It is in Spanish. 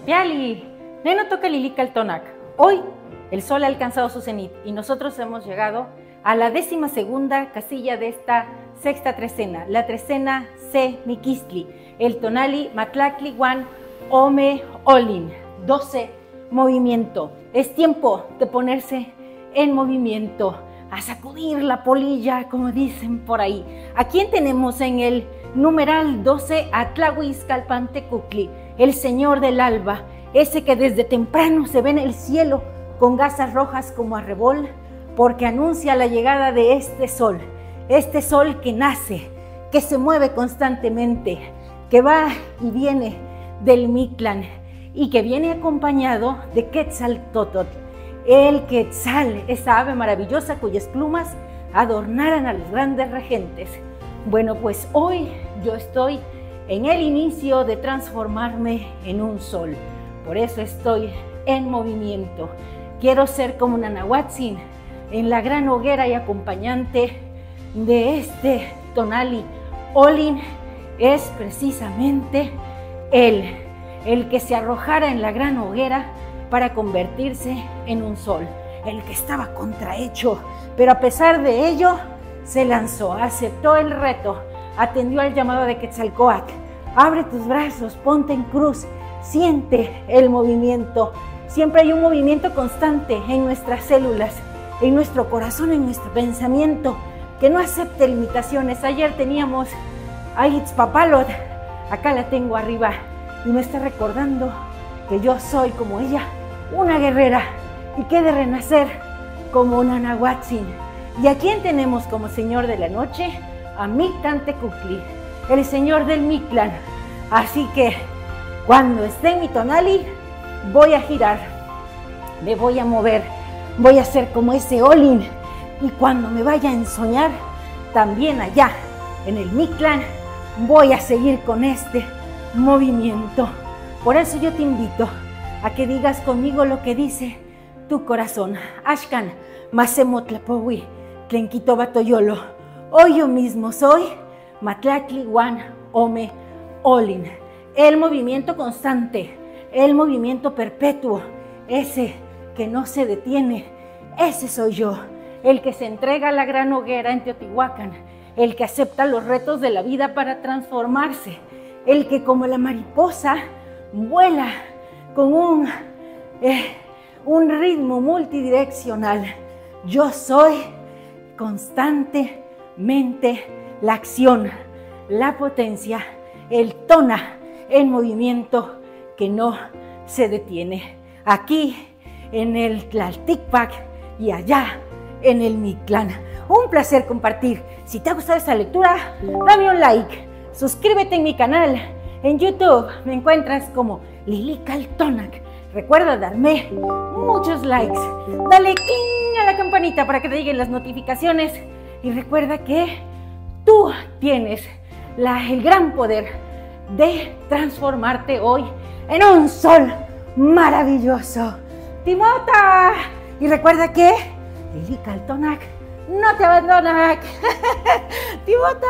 Piali, Neno toca Lilica Tonac. Hoy el sol ha alcanzado su cenit y nosotros hemos llegado a la 12ª casilla de esta sexta trecena, la trecena C Miquistli, el tonali Matlacli Guan Ome Olin, 12 movimiento. Es tiempo de ponerse en movimiento, a sacudir la polilla, como dicen por ahí. ¿A quién tenemos en el numeral 12? A Tlahuizcalpantecutli, el señor del alba, ese que desde temprano se ve en el cielo con gasas rojas como arrebol, porque anuncia la llegada de este sol que nace, que se mueve constantemente, que va y viene del Mictlán y que viene acompañado de Quetzaltótotl, el Quetzal, esa ave maravillosa cuyas plumas adornaran a los grandes regentes. Bueno, pues hoy yo estoy en el inicio de transformarme en un sol, por eso estoy en movimiento. Quiero ser como Nanahuatzin en la gran hoguera y acompañante de este tonali. Olin es precisamente el que se arrojara en la gran hoguera para convertirse en un sol, el que estaba contrahecho, pero a pesar de ello se lanzó, aceptó el reto, atendió al llamado de Quetzalcóatl. Abre tus brazos, ponte en cruz, siente el movimiento. Siempre hay un movimiento constante en nuestras células, en nuestro corazón, en nuestro pensamiento, que no acepte limitaciones. Ayer teníamos a Itzpapalot, acá la tengo arriba, y me está recordando que yo soy como ella, una guerrera, y que he de renacer como Nanahuatzin. ¿Y a quién tenemos como señor de la noche? A Mictlantecutli, el señor del Mictlán. Así que cuando esté en mi tonali, voy a girar, me voy a mover, voy a ser como ese Olin. Y cuando me vaya a ensoñar, también allá en el Mictlán, voy a seguir con este movimiento. Por eso yo te invito a que digas conmigo lo que dice tu corazón. Ashkan, Masemotlapowi, Tlenquito Batoyolo. Hoy yo mismo soy Matlacli Guan Ome Olin. El movimiento constante, el movimiento perpetuo, ese que no se detiene, ese soy yo. El que se entrega a la gran hoguera en Teotihuacán, el que acepta los retos de la vida para transformarse, el que como la mariposa vuela con un ritmo multidireccional. Yo soy constantemente la acción, la potencia, el tona, el movimiento que no se detiene. Aquí en el Tlalticpac y allá en el Mictlán. Un placer compartir. Si te ha gustado esta lectura, dame un like, suscríbete en mi canal. En YouTube me encuentras como Lilica Tonac. Recuerda darme muchos likes. Dale clic a la campanita para que te lleguen las notificaciones. Y recuerda que tú tienes el gran poder de transformarte hoy en un sol maravilloso. ¡Timota! Y recuerda que Lilica Tonac no te abandona. ¡Timota!